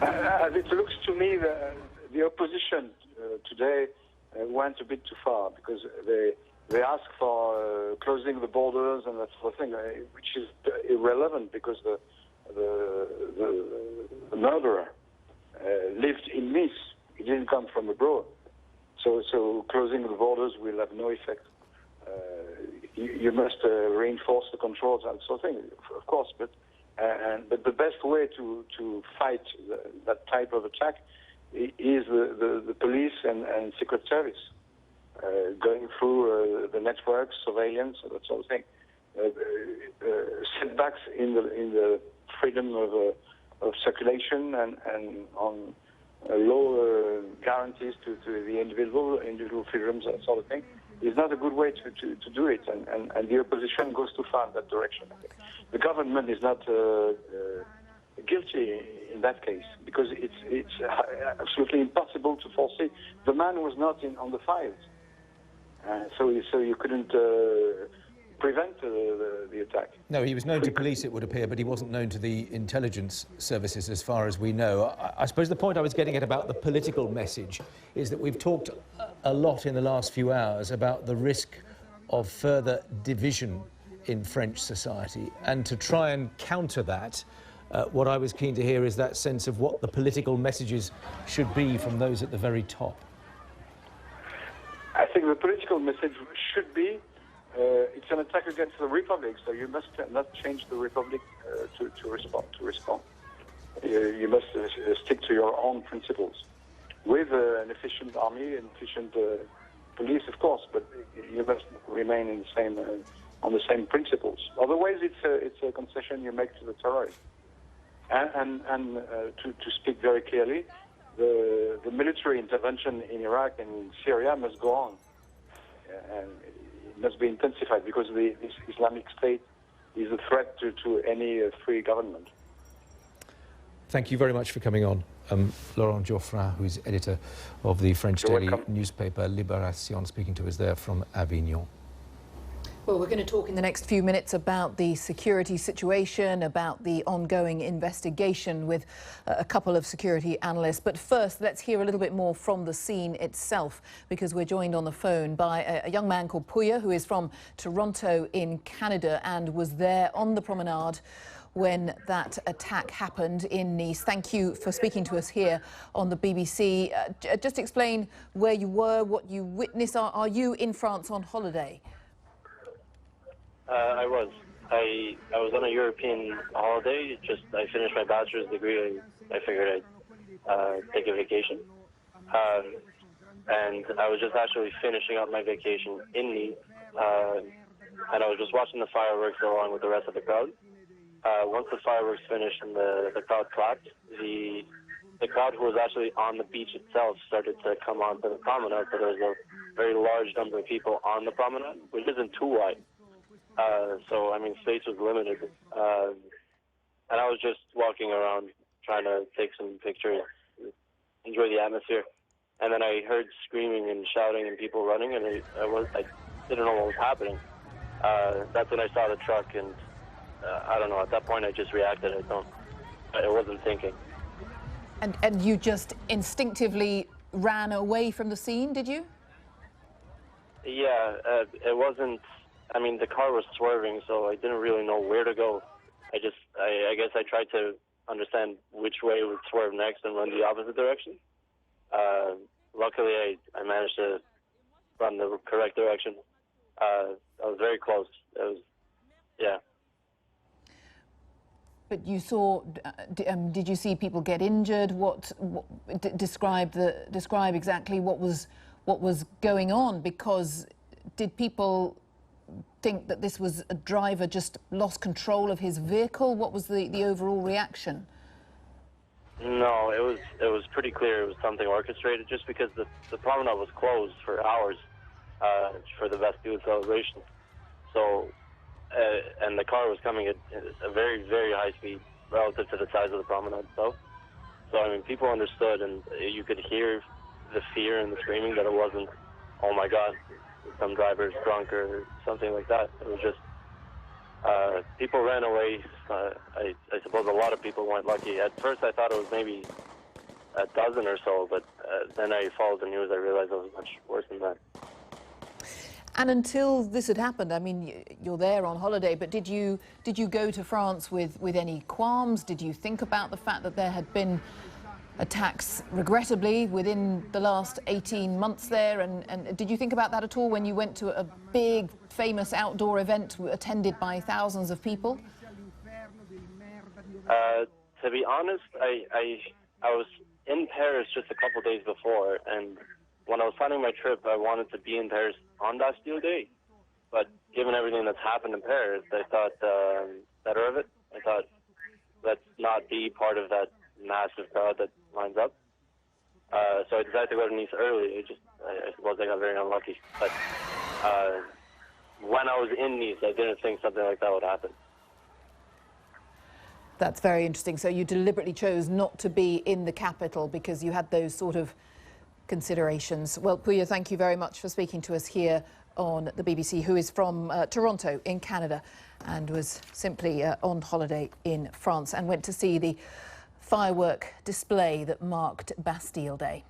As it looks to me, the opposition today went a bit too far because they asked for closing the borders and that sort of thing, which is irrelevant because the murderer lived in Nice. He didn't come from abroad. So closing the borders will have no effect. You must reinforce the controls and sort of thing, of course, but the best way to fight that type of attack is the police and secret service going through the networks, surveillance, that sort of thing. Setbacks in the freedom of circulation and on low guarantees to the individual freedoms, that sort of thing, is not a good way to do it, and the opposition goes too far in that direction. The government is not guilty in that case because it's absolutely impossible to foresee. The man was not on the files, so you couldn't prevent the attack. No, he was known to police, it would appear, but he wasn't known to the intelligence services as far as we know. I suppose the point I was getting at about the political message is that we've talked a lot in the last few hours about the risk of further division in French society, and to try and counter that, what I was keen to hear is that sense of what the political messages should be from those at the very top. I think the political message should be it's an attack against the Republic, so you must not change the Republic to respond. You must stick to your own principles with an efficient army and efficient police, of course, but you must remain in the same on the same principles. Otherwise, it's a concession you make to the terrorists. And to speak very clearly, the military intervention in Iraq and in Syria must go on, and it must be intensified because this Islamic State is a threat to any free government. Thank you very much for coming on. Laurent Geoffrin, who's editor of the French daily newspaper Libération, speaking to us there from Avignon. Well, we're going to talk in the next few minutes about the security situation, about the ongoing investigation with a couple of security analysts. But first, let's hear a little bit more from the scene itself, because we're joined on the phone by a young man called Puya, who is from Toronto in Canada and was there on the promenade when that attack happened in Nice. Thank you for speaking to us here on the BBC. Just explain where you were, what you witnessed. Are you in France on holiday? I was. I was on a European holiday. I finished my bachelor's degree. I figured I'd take a vacation. And I was just actually finishing up my vacation in Nice. And I was just watching the fireworks along with the rest of the crowd. Once the fireworks finished and the crowd clapped, the crowd who was actually on the beach itself started to come onto the promenade. So there was a very large number of people on the promenade, which isn't too wide. So, I mean, space was limited. And I was just walking around trying to take some pictures, enjoy the atmosphere. And then I heard screaming and shouting and people running, and I didn't know what was happening. That's when I saw the truck, and I don't know, at that point I just reacted. I wasn't thinking. And you just instinctively ran away from the scene, did you? Yeah, it wasn't... I mean, the car was swerving, so I didn't really know where to go. I guess I tried to understand which way it would swerve next and run the opposite direction. Luckily, I managed to run the correct direction. I was very close. Yeah. But you saw, did you see people get injured? Describe exactly what was going on, because did people think that this was a driver just lost control of his vehicle? What was the overall reaction? No, it was pretty clear it was something orchestrated, just because the promenade was closed for hours for the Bastille celebration. So, and the car was coming at a very, very high speed relative to the size of the promenade itself. So, I mean, people understood, and you could hear the fear and the screaming that it wasn't, oh my God, some driver's drunk or something like that. It was just People ran away. I suppose a lot of people weren't lucky. At first, I thought it was maybe a dozen or so, but then I followed the news. I realized it was much worse than that. And until this had happened, I mean, you're there on holiday, but did you go to France with any qualms? Did you think about the fact that there had been attacks, regrettably, within the last 18 months there? And did you think about that at all when you went to a big, famous outdoor event attended by thousands of people? To be honest, I was in Paris just a couple days before, and when I was planning my trip, I wanted to be in Paris on Bastille Day. But given everything that's happened in Paris, I thought better of it. I thought, let's not be part of that massive crowd that lines up. So I decided to go to Nice early. I suppose I got very unlucky. But when I was in Nice, I didn't think something like that would happen. That's very interesting. So you deliberately chose not to be in the capital because you had those sort of considerations. Well, Puya, thank you very much for speaking to us here on the BBC, who is from Toronto in Canada and was simply on holiday in France and went to see the firework display that marked Bastille Day.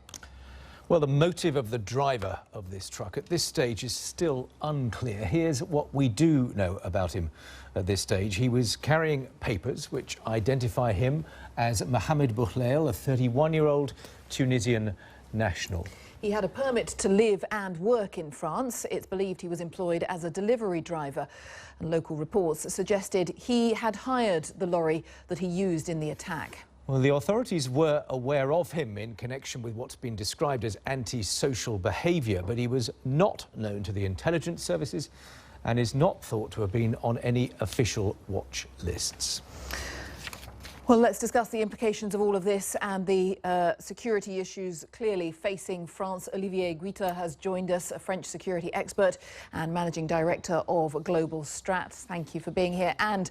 Well, the motive of the driver of this truck at this stage is still unclear. Here's what we do know about him at this stage. He was carrying papers which identify him as Mohamed Boukhlail, a 31-year-old Tunisian national. He had a permit to live and work in France. It's believed he was employed as a delivery driver. And local reports suggested he had hired the lorry that he used in the attack. Well, the authorities were aware of him in connection with what's been described as antisocial behaviour, but he was not known to the intelligence services and is not thought to have been on any official watch lists. Well, let's discuss the implications of all of this and the security issues clearly facing France. Olivier Guiter has joined us, a French security expert and managing director of Global Strat. Thank you for being here. And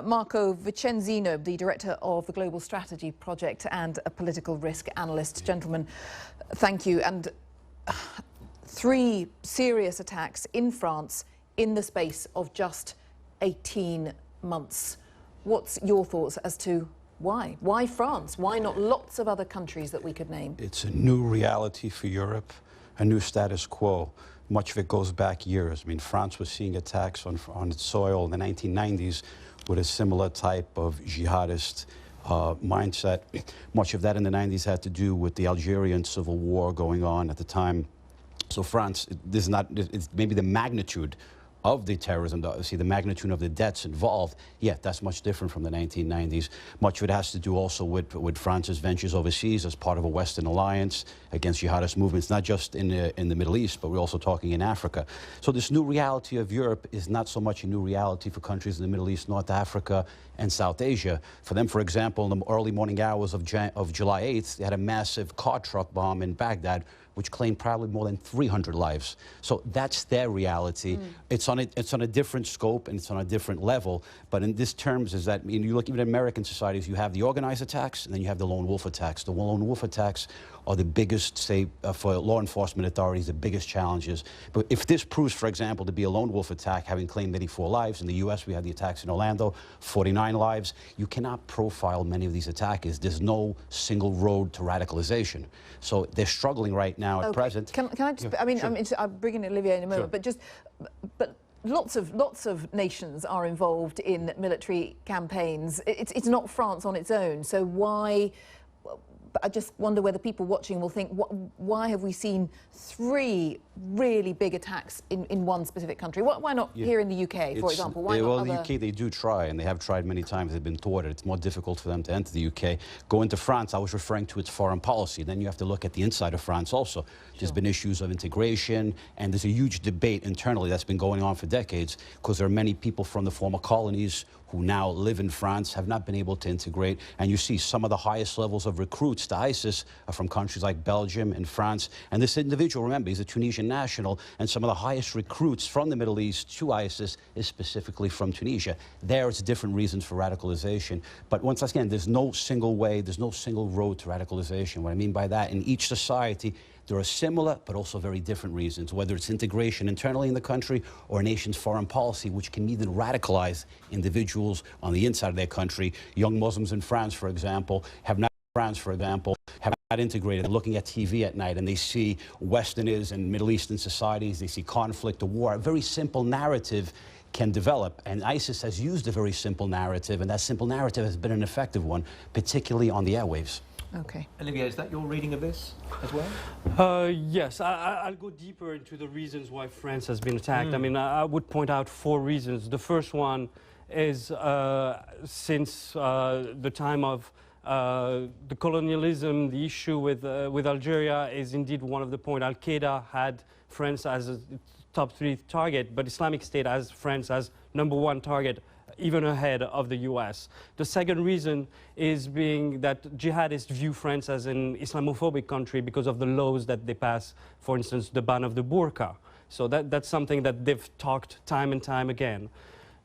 Marco Vicenzino, the director of the Global Strategy Project and a political risk analyst. Gentlemen, thank you. And 3 serious attacks in France in the space of just 18 months. What's your thoughts as to why? Why France? Why not lots of other countries that we could name? It's a new reality for Europe, a new status quo. Much of it goes back years. I mean, France was seeing attacks on its soil in the 1990s with a similar type of jihadist mindset. Much of that in the 90s had to do with the Algerian civil war going on at the time. So France, it's maybe the magnitude of the terrorism, the magnitude of the deaths involved, yeah, that's much different from the 1990s. Much of it has to do also with France's ventures overseas as part of a Western alliance against jihadist movements, not just in the Middle East, but we're also talking in Africa. So this new reality of Europe is not so much a new reality for countries in the Middle East, North Africa, and South Asia. For them, for example, in the early morning hours of July 8th, they had a massive car truck bomb in Baghdad, which claimed probably more than 300 lives. So that's their reality. It's on a different scope and it's on a different level. But in this terms is that, you look even at American societies, you have the organized attacks and then you have the lone wolf attacks. The lone wolf attacks are the biggest, say, for law enforcement authorities, the biggest challenges. But if this proves, for example, to be a lone wolf attack, having claimed 84 lives, in the US we had the attacks in Orlando, 49 lives, you cannot profile many of these attackers. There's no single road to radicalization. So they're struggling right now at present. Can I just, I mean, I'll bring in Olivier in a moment, but lots of nations are involved in military campaigns. It's not France on its own, so why? I just wonder whether people watching will think, why have we seen 3 really big attacks in one specific country? Why not here in the UK, for example? Why not well, other... the UK, they do try, and they have tried many times. They've been thwarted. It's more difficult for them to enter the UK. Go into France, I was referring to its foreign policy. Then you have to look at the inside of France also. There's been issues of integration, and there's a huge debate internally that's been going on for decades, because there are many people from the former colonies who now live in France have not been able to integrate. And you see some of the highest levels of recruits to ISIS are from countries like Belgium and France. And this individual, remember, he's a Tunisian national, and some of the highest recruits from the Middle East to ISIS is specifically from Tunisia. There, it's different reasons for radicalization. But once again, there's no single way, there's no single road to radicalization. What I mean by that, in each society, there are similar but also very different reasons, whether it's integration internally in the country or a nation's foreign policy, which can even radicalize individuals on the inside of their country. Young Muslims in France, for example, have not integrated. They're looking at TV at night and they see Westerners and Middle Eastern societies, they see conflict or war. A very simple narrative can develop, and ISIS has used a very simple narrative, and that simple narrative has been an effective one, particularly on the airwaves. Okay. Olivier, is that your reading of this as well? Yes, I'll go deeper into the reasons why France has been attacked. I mean, I would point out 4 reasons. The first one is since the time of the colonialism, the issue with Algeria is indeed one of the points. Al-Qaeda had France as a top 3 target, but Islamic State has France as #1 target, even ahead of the US. The second reason is being that jihadists view France as an Islamophobic country because of the laws that they pass, for instance, the ban of the burqa. So that's something that they've talked time and time again.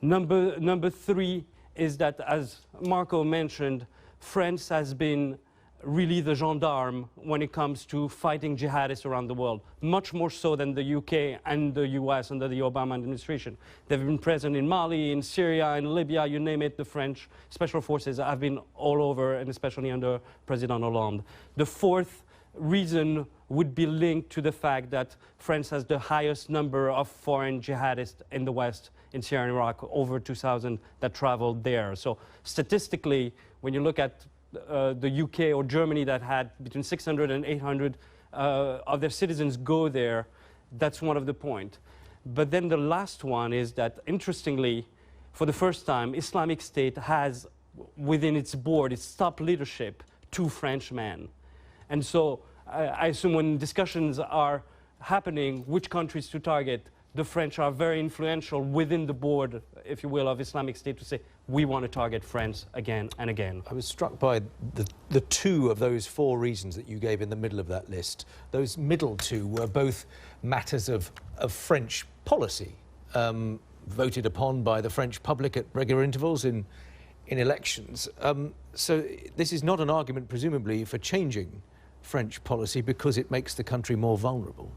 Number 3 is that, as Marco mentioned, France has been really the gendarme when it comes to fighting jihadists around the world, much more so than the UK and the US under the Obama administration. They've been present in Mali, in Syria, in Libya, you name it. The French special forces have been all over, and especially under President Hollande. The fourth reason would be linked to the fact that France has the highest number of foreign jihadists in the West, in Syria and Iraq, over 2,000 that traveled there. So statistically, when you look at the UK or Germany that had between 600 and 800 of their citizens go there, that's one of the points. But then the last one is that, interestingly, for the first time, Islamic State has within its board, its top leadership, 2 Frenchmen. And so I assume when discussions are happening, which countries to target, the French are very influential within the board, if you will, of Islamic State to say, we want to target France again and again. I was struck by the 2 of those 4 reasons that you gave in the middle of that list. Those middle 2 were both matters of French policy, voted upon by the French public at regular intervals in elections. So this is not an argument, presumably, for changing French policy because it makes the country more vulnerable.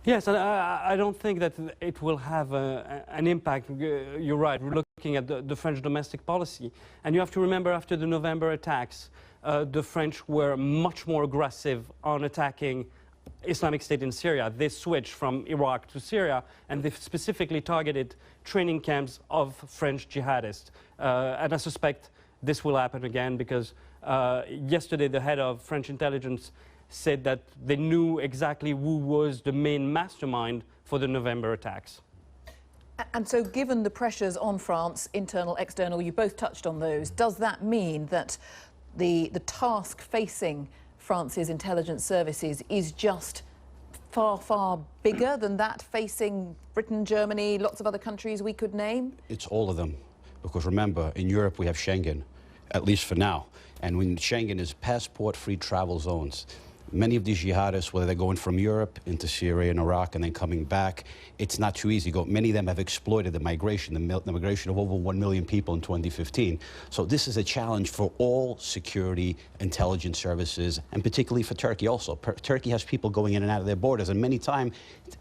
Yes, and I don't think that it will have an impact. You're right, we're looking at the French domestic policy. And you have to remember, after the November attacks, the French were much more aggressive on attacking Islamic State in Syria. They switched from Iraq to Syria, and they specifically targeted training camps of French jihadists. And I suspect this will happen again because yesterday the head of French intelligence said that they knew exactly who was the main mastermind for the November attacks. And so given the pressures on France, internal, external, you both touched on those, does that mean that the task facing France's intelligence services is just far, far bigger than that facing Britain, Germany, lots of other countries we could name? It's all of them. Because remember, in Europe we have Schengen, at least for now. And when Schengen is passport-free travel zones, many of these jihadists, whether they're going from Europe into Syria and Iraq and then coming back, it's not too easy. Many of them have exploited the migration of over 1 million people in 2015. So this is a challenge for all security intelligence services, and particularly for Turkey also. Turkey has people going in and out of their borders, and many times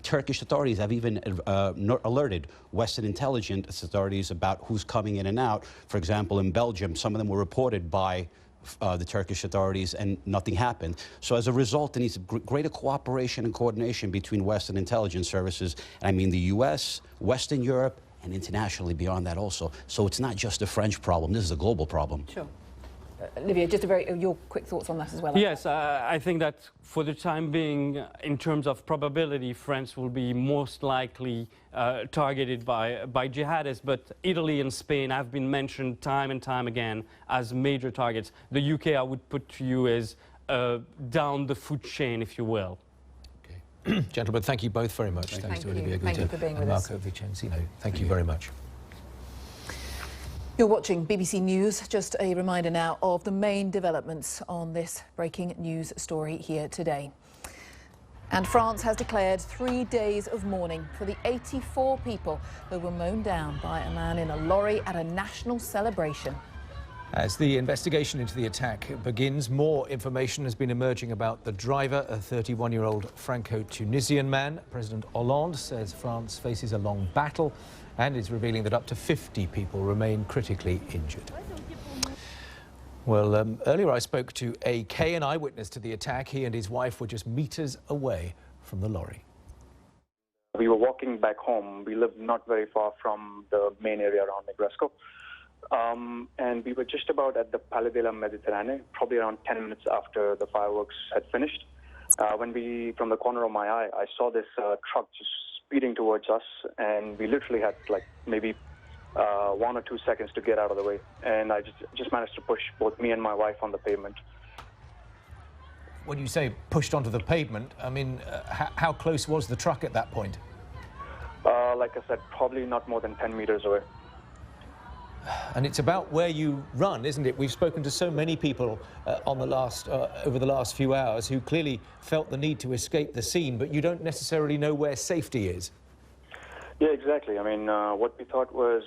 Turkish authorities have even alerted Western intelligence authorities about who's coming in and out. For example, in Belgium, some of them were reported by the Turkish authorities, and nothing happened. So as a result, there needs greater cooperation and coordination between Western intelligence services. I mean the US, Western Europe, and internationally beyond that also. So it's not just a French problem, this is a global problem. Sure. Olivier, just your quick thoughts on that as well. Yes, I think that for the time being, in terms of probability, France will be most likely targeted by jihadists, but Italy and Spain have been mentioned time and time again as major targets. The UK, I would put to you, as down the food chain, if you will. Okay. Gentlemen, thank you both very much. Thanks to Olivier Thank you for being with and us. Marco Vicenzino. Thank you very much. You're watching BBC News. Just a reminder now of the main developments on this breaking news story here today. And France has declared 3 days of mourning for the 84 people who were mown down by a man in a lorry at a national celebration. As the investigation into the attack begins, more information has been emerging about the driver, a 31-year-old Franco-Tunisian man. President Hollande says France faces a long battle and is revealing that up to 50 people remain critically injured. Well, earlier I spoke to AK, an eyewitness to the attack. He and his wife were just meters away from the lorry. We were walking back home. We lived not very far from the main area around Negresco. And we were just about at the Palais de la Méditerranée, probably around 10 minutes after the fireworks had finished. From the corner of my eye, I saw this truck just speeding towards us, and we literally had like maybe 1 or 2 seconds to get out of the way. And I just managed to push both me and my wife on the pavement. When you say pushed onto the pavement, I mean, how close was the truck at that point? Like I said, probably not more than 10 meters away. And it's about where you run, isn't it? We've spoken to so many people over the last few hours who clearly felt the need to escape the scene, but you don't necessarily know where safety is. Yeah, exactly. I mean, what we thought was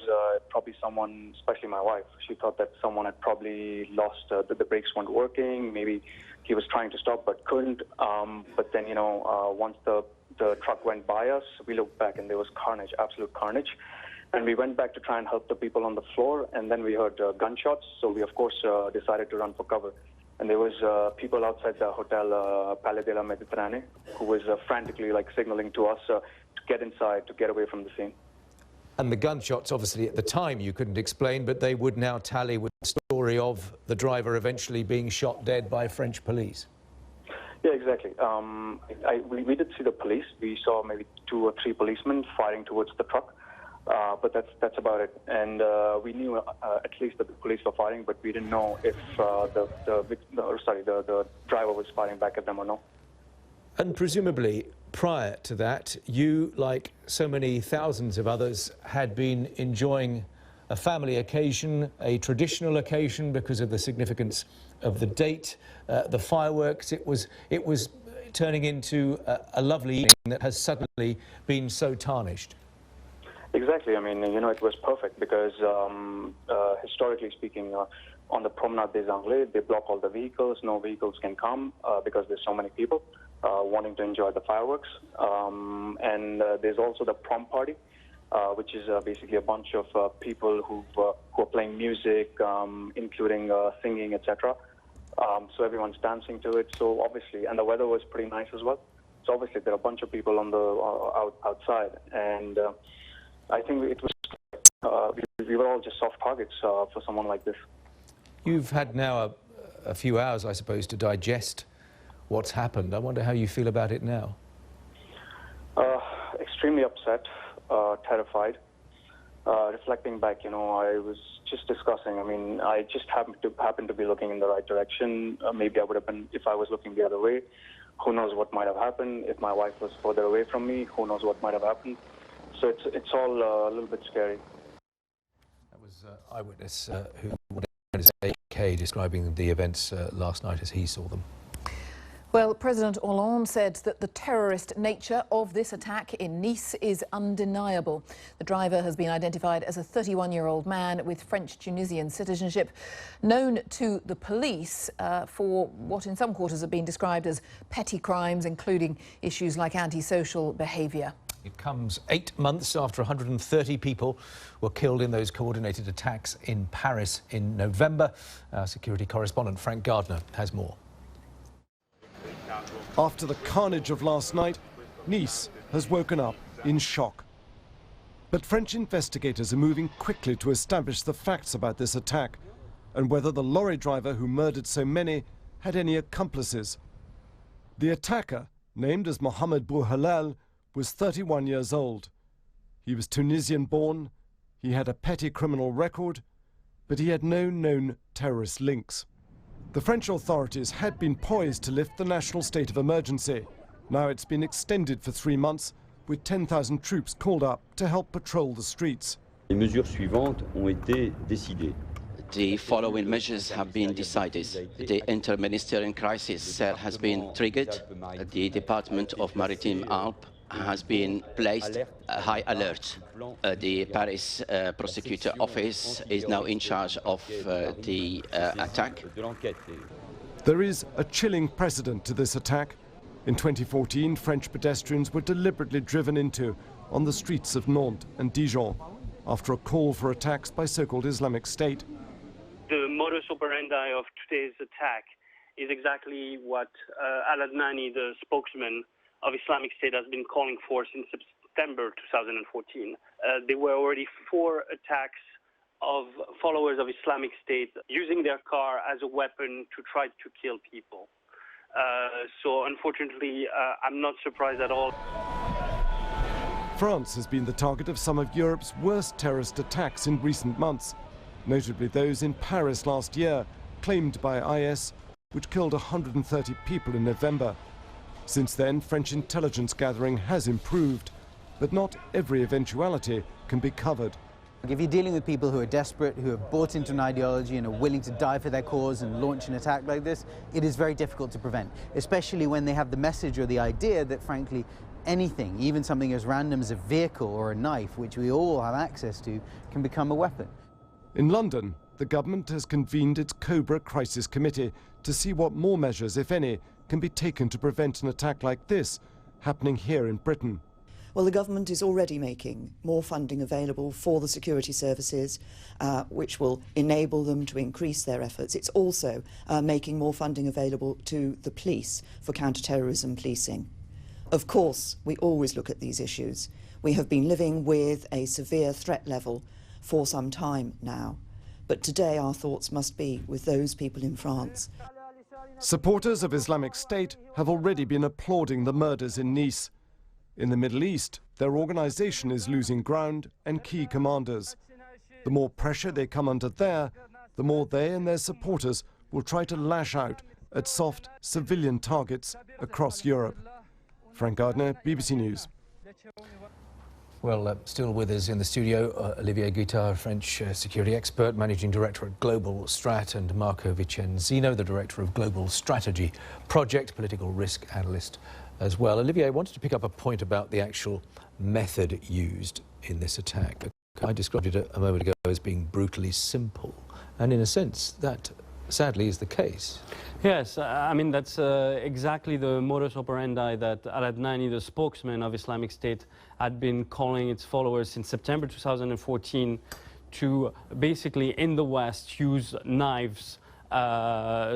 probably someone, especially my wife, she thought that someone had probably lost, that the brakes weren't working. Maybe he was trying to stop but couldn't. But then, once the truck went by us, we looked back and there was carnage, absolute carnage. And we went back to try and help the people on the floor, and then we heard gunshots. So we, of course, decided to run for cover. And there was people outside the hotel Palais de la Méditerranée who was frantically signaling to us to get inside, to get away from the scene. And the gunshots, obviously, at the time you couldn't explain, but they would now tally with the story of the driver eventually being shot dead by French police. Yeah, exactly. We did see the police. We saw maybe 2 or 3 policemen firing towards the truck. But that's about it. And we knew at least that the police were firing, but we didn't know if the driver was firing back at them or no. And presumably, prior to that, you, like so many thousands of others, had been enjoying a family occasion, a traditional occasion because of the significance of the date, the fireworks. It was turning into a lovely evening that has suddenly been so tarnished. Exactly. I mean, it was perfect because historically speaking, on the Promenade des Anglais, they block all the vehicles. No vehicles can come because there's so many people wanting to enjoy the fireworks. And there's also the prom party, which is basically a bunch of people who are playing music, including singing, etc. So everyone's dancing to it. So obviously, and the weather was pretty nice as well. So obviously, there are a bunch of people on the outside, and I think it was we were all just soft targets for someone like this. You've had now a few hours, I suppose, to digest what's happened. I wonder how you feel about it now. Extremely upset, terrified. Reflecting back, I was just discussing. I mean, I just happened to be looking in the right direction. Maybe I would have been if I was looking the other way. Who knows what might have happened? If my wife was further away from me, who knows what might have happened? So it's all a little bit scary. That was Eyewitness who was AK describing the events last night as he saw them. Well, President Hollande said that the terrorist nature of this attack in Nice is undeniable. The driver has been identified as a 31-year-old man with French-Tunisian citizenship, known to the police for what in some quarters have been described as petty crimes, including issues like antisocial behaviour. It comes 8 months after 130 people were killed in those coordinated attacks in Paris in November. Our security correspondent Frank Gardner has more. After the carnage of last night, Nice has woken up in shock. But French investigators are moving quickly to establish the facts about this attack and whether the lorry driver who murdered so many had any accomplices. The attacker, named as Mohamed Bouhalal, was 31 years old. He was Tunisian-born, he had a petty criminal record, but he had no known terrorist links. The French authorities had been poised to lift the national state of emergency. Now it's been extended for 3 months, with 10,000 troops called up to help patrol the streets. Les mesures suivantes ont été décidées. The following measures have been decided. The Interministerial Crisis Cell has been triggered. The Department of Maritime Alp has been placed high alert. The Paris Prosecutor Office is now in charge of the attack. There is a chilling precedent to this attack. In 2014, French pedestrians were deliberately driven into on the streets of Nantes and Dijon after a call for attacks by so-called Islamic State. The modus operandi of today's attack is exactly what Al-Adnani, the spokesman of Islamic State, has been calling for since September 2014. There were already 4 attacks of followers of Islamic State using their car as a weapon to try to kill people. So unfortunately, I'm not surprised at all. France has been the target of some of Europe's worst terrorist attacks in recent months, notably those in Paris last year, claimed by IS, which killed 130 people in November. Since then, French intelligence gathering has improved, but not every eventuality can be covered. If you're dealing with people who are desperate, who have bought into an ideology and are willing to die for their cause and launch an attack like this, it is very difficult to prevent, especially when they have the message or the idea that, frankly, anything, even something as random as a vehicle or a knife, which we all have access to, can become a weapon. In London, the government has convened its Cobra Crisis Committee to see what more measures, if any, can be taken to prevent an attack like this happening here in Britain. Well, the government is already making more funding available for the security services, which will enable them to increase their efforts. It's also making more funding available to the police for counter-terrorism policing. Of course, we always look at these issues. We have been living with a severe threat level for some time now. But today our thoughts must be with those people in France. Supporters of Islamic State have already been applauding the murders in Nice. In the Middle East, their organization is losing ground and key commanders. The more pressure they come under there, the more they and their supporters will try to lash out at soft civilian targets across Europe. Frank Gardner, BBC News. Well, still with us in the studio, Olivier Guittard, French security expert, managing director at Global Strat, and Marco Vicenzino, the director of Global Strategy Project, political risk analyst as well. Olivier, I wanted to pick up a point about the actual method used in this attack. I described it a moment ago as being brutally simple, and in a sense that sadly is the case. Yes, I mean that's exactly the modus operandi that Al-Adnani, the spokesman of Islamic State, had been calling its followers since September 2014 to basically in the West use knives,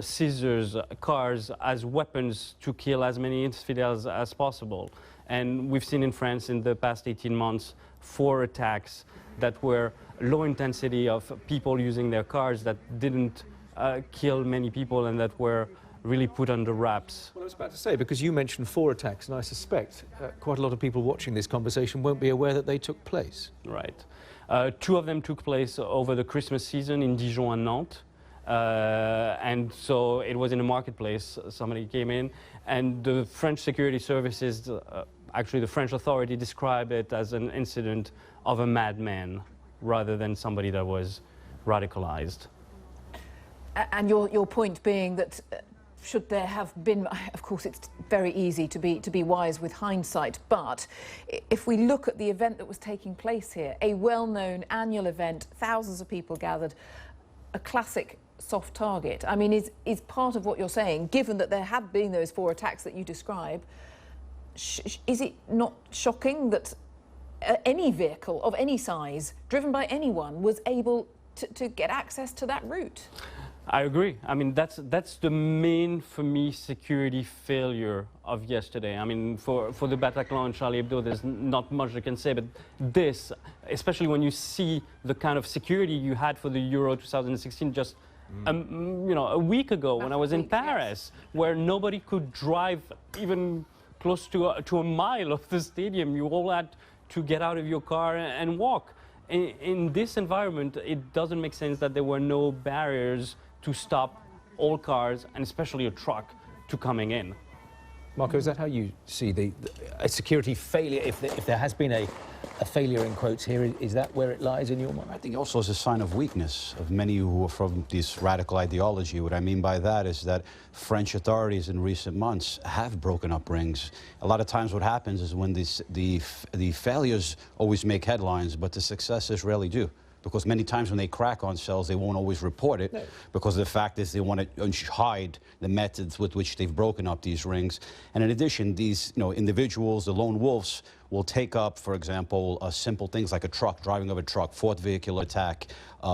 scissors, cars as weapons to kill as many infidels as possible. And we've seen in France in the past 18 months 4 attacks that were low intensity of people using their cars that didn't kill many people and that were really put under wraps. Well, I was about to say, because you mentioned 4 attacks, and I suspect quite a lot of people watching this conversation won't be aware that they took place. Right. 2 of them took place over the Christmas season in Dijon and Nantes. And so it was in a marketplace. Somebody came in, and the French security services, actually the French authority, described it as an incident of a madman rather than somebody that was radicalized. And your point being that should there have been, of course it's very easy to be wise with hindsight, but if we look at the event that was taking place here, a well-known annual event, thousands of people gathered, a classic soft target. I mean, is part of what you're saying, given that there had been those 4 attacks that you describe, is it not shocking that any vehicle of any size, driven by anyone, was able to get access to that route? I agree. I mean, that's the main, for me, security failure of yesterday. I mean, for the Bataclan and Charlie Hebdo, there's not much I can say, but this, especially when you see the kind of security you had for the Euro 2016 just you know, a week ago when I was in Paris, where nobody could drive even close to a mile of the stadium. You all had to get out of your car and walk. In this environment, it doesn't make sense that there were no barriers to stop all cars, and especially a truck, to coming in. Marco, is that how you see a security failure? If there has been a failure in quotes here, is that where it lies in your mind? I think also is a sign of weakness of many who are from this radical ideology. What I mean by that is that French authorities in recent months have broken up rings. A lot of times what happens is when the failures always make headlines, but the successes rarely do. Because many times when they crack on cells, they won't always report it, because the fact is they want to hide the methods with which they've broken up these rings. And in addition, these individuals, the lone wolves, will take up, for example, simple things like a truck, driving of a truck, fourth vehicular attack,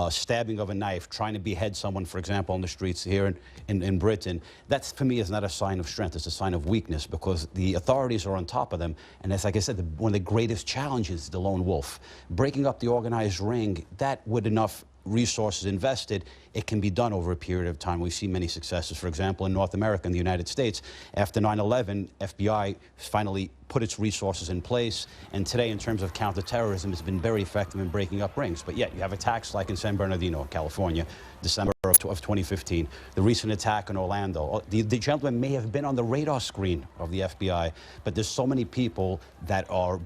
stabbing of a knife, trying to behead someone, for example, on the streets here in Britain. That, for me, is not a sign of strength. It's a sign of weakness, because the authorities are on top of them. And as, like I said, one of the greatest challenges is the lone wolf. Breaking up the organized ring, that with enough resources invested, it can be done over a period of time. We've seen many successes. For example, in North America, in the United States, after 9/11, FBI finally put its resources in place, and today, in terms of counterterrorism, it's been very effective in breaking up rings. But yet, you have attacks like in San Bernardino, California, December of 2015, the recent attack in Orlando. The gentleman may have been on the radar screen of the FBI, but there's so many people that are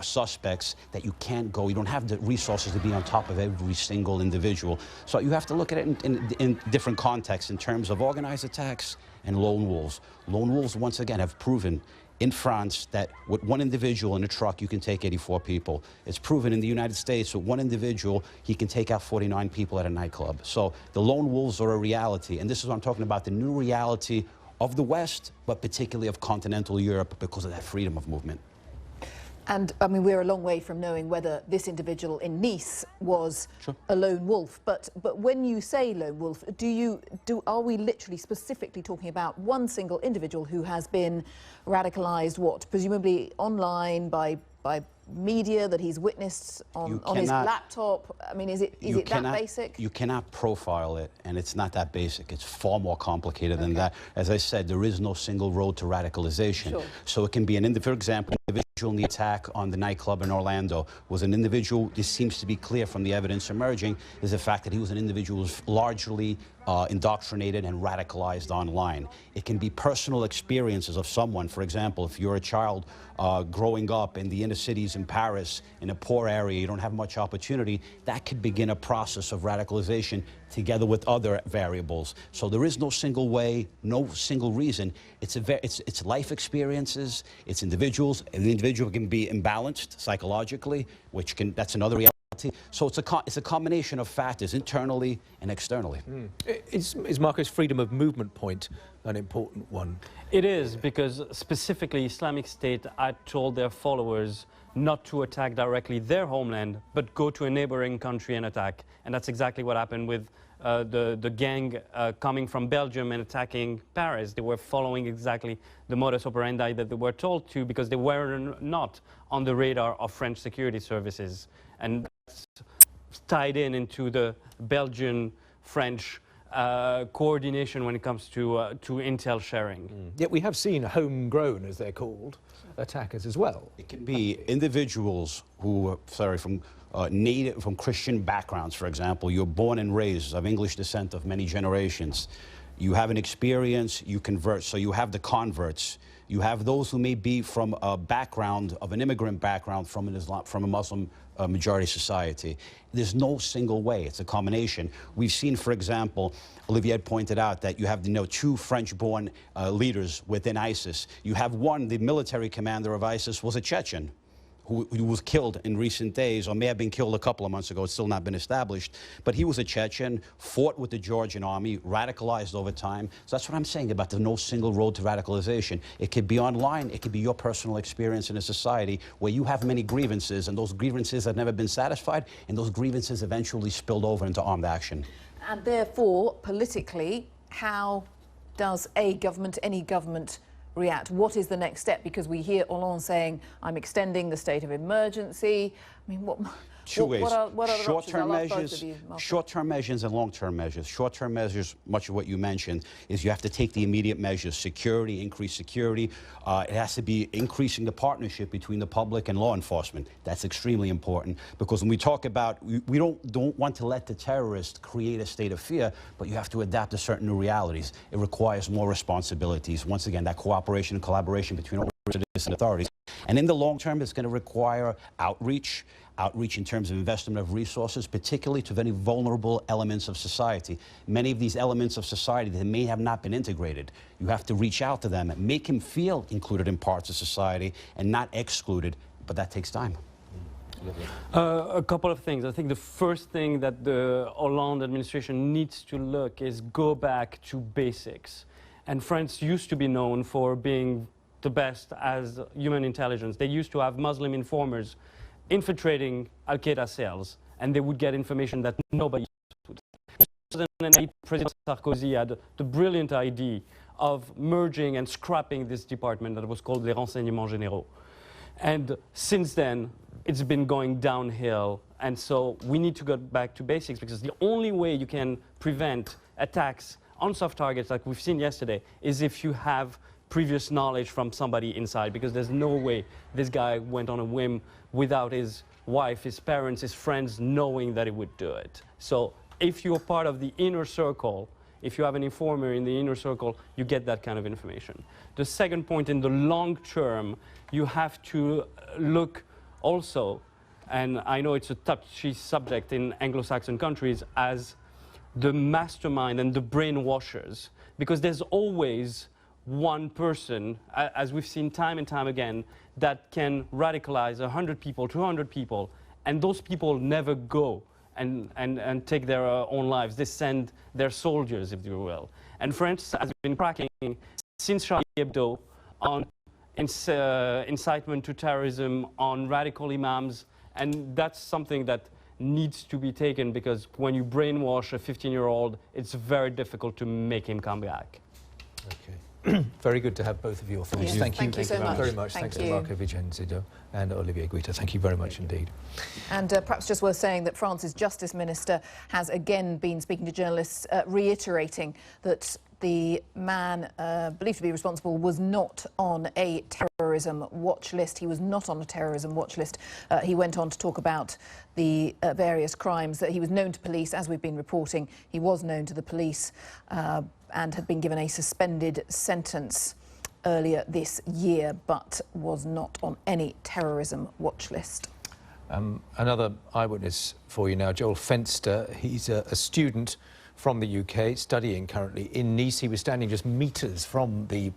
suspects that you can't go. You don't have the resources to be on top of every single individual. So you have to look at it in different contexts in terms of organized attacks and lone wolves. Lone wolves, once again, have proven in France that with one individual in a truck, you can take 84 people. It's proven in the United States with one individual, he can take out 49 people at a nightclub. So the lone wolves are a reality. And this is what I'm talking about, the new reality of the West, but particularly of continental Europe, because of that freedom of movement. And, I mean, we're a long way from knowing whether this individual in Nice was a lone wolf. But when you say lone wolf, are we literally specifically talking about one single individual who has been radicalized, presumably online by media that he's witnessed on his laptop? I mean, is it that basic? You cannot profile it, and it's not that basic. It's far more complicated than that. As I said, there is no single road to radicalization. So it can be for example, an individual in the attack on the nightclub in Orlando was an individual. This seems to be clear from the evidence emerging, is the fact that he was an individual who was largely indoctrinated and radicalized online. It can be personal experiences of someone. For example, if you're a child growing up in the inner cities in Paris, in a poor area, you don't have much opportunity, that could begin a process of radicalization together with other variables. So there is no single way, no single reason. It's life experiences, it's individuals, and the individual can be imbalanced psychologically, that's another reality. So it's a combination of factors, internally and externally. Is Marco's freedom of movement point an important one? It is, because specifically Islamic State had told their followers not to attack directly their homeland, but go to a neighboring country and attack. And that's exactly what happened with the gang coming from Belgium and attacking Paris. They were following exactly the modus operandi that they were told to, because they were not on the radar of French security services. And that's tied into the Belgian-French coordination when it comes to intel sharing. Yet we have seen homegrown, as they're called, attackers as well. It can be individuals who are, from Christian backgrounds, for example. You're born and raised of English descent of many generations. You have an experience, you convert. So you have the converts. You have those who may be from a background, of an immigrant background from a Muslim majority society. There's no single way. It's a combination. We've seen, for example, Olivier had pointed out that you have two French-born leaders within ISIS. You have one, the military commander of ISIS was a Chechen, who was killed in recent days, or may have been killed a couple of months ago. It's still not been established. But he was a Chechen, fought with the Georgian army, radicalized over time. So that's what I'm saying about the no single road to radicalization. It could be online. It could be your personal experience in a society where you have many grievances, and those grievances have never been satisfied, and those grievances eventually spilled over into armed action. And therefore, politically, how does any government, react? What is the next step? Because we hear Hollande saying, I'm extending the state of emergency. I mean, Two ways. What are the options? Short-term I'll ask both measures, of you, Mark. short-term measures and long-term measures. Short-term measures, much of what you mentioned, is you have to take the immediate measures, security, increase security. It has to be increasing the partnership between the public and law enforcement. That's extremely important, because when we talk about, we don't want to let the terrorists create a state of fear, but you have to adapt to certain new realities. It requires more responsibilities. Once again, that cooperation and collaboration between all citizens and authorities. And in the long term, it's going to require outreach in terms of investment of resources, particularly to very vulnerable elements of society. Many of these elements of society that may have not been integrated. You have to reach out to them, make them feel included in parts of society and not excluded, but that takes time. A couple of things. I think the first thing that the Hollande administration needs to look is go back to basics. And France used to be known for being the best as human intelligence. They used to have Muslim informers infiltrating Al-Qaeda cells, and they would get information that nobody would. In 2008, President Sarkozy had the brilliant idea of merging and scrapping this department that was called les renseignements généraux. And since then, it's been going downhill. And so we need to go back to basics, because the only way you can prevent attacks on soft targets like we've seen yesterday is if you have previous knowledge from somebody inside, because there's no way this guy went on a whim without his wife, his parents, his friends knowing that he would do it. So if you're part of the inner circle, if you have an informer in the inner circle, you get that kind of information. The second point, in the long term, you have to look also, and I know it's a touchy subject in Anglo-Saxon countries, as the mastermind and the brainwashers, because there's always one person, as we've seen time and time again, that can radicalize 100 people, 200 people, and those people never go and take their own lives. They send their soldiers, if you will. And France has been cracking since Charlie Hebdo on incitement to terrorism, on radical imams, and that's something that needs to be taken, because when you brainwash a 15-year-old, it's very difficult to make him come back. Okay. Very good to have both of your thoughts. Yes, thank you so much. Very much. Thank Thanks you. to Marco Vicenzido and Olivier Guita. Thank you very much indeed. And perhaps just worth saying that France's Justice Minister has again been speaking to journalists, reiterating that the man believed to be responsible was not on a terrorism watch list. He was not on a terrorism watch list. He went on to talk about the various crimes that he was known to police. As we've been reporting, he was known to the police and had been given a suspended sentence earlier this year, but was not on any terrorism watch list. Another eyewitness for you now, Joel Fenster. He's a student from the UK, studying currently in Nice. He was standing just metres from the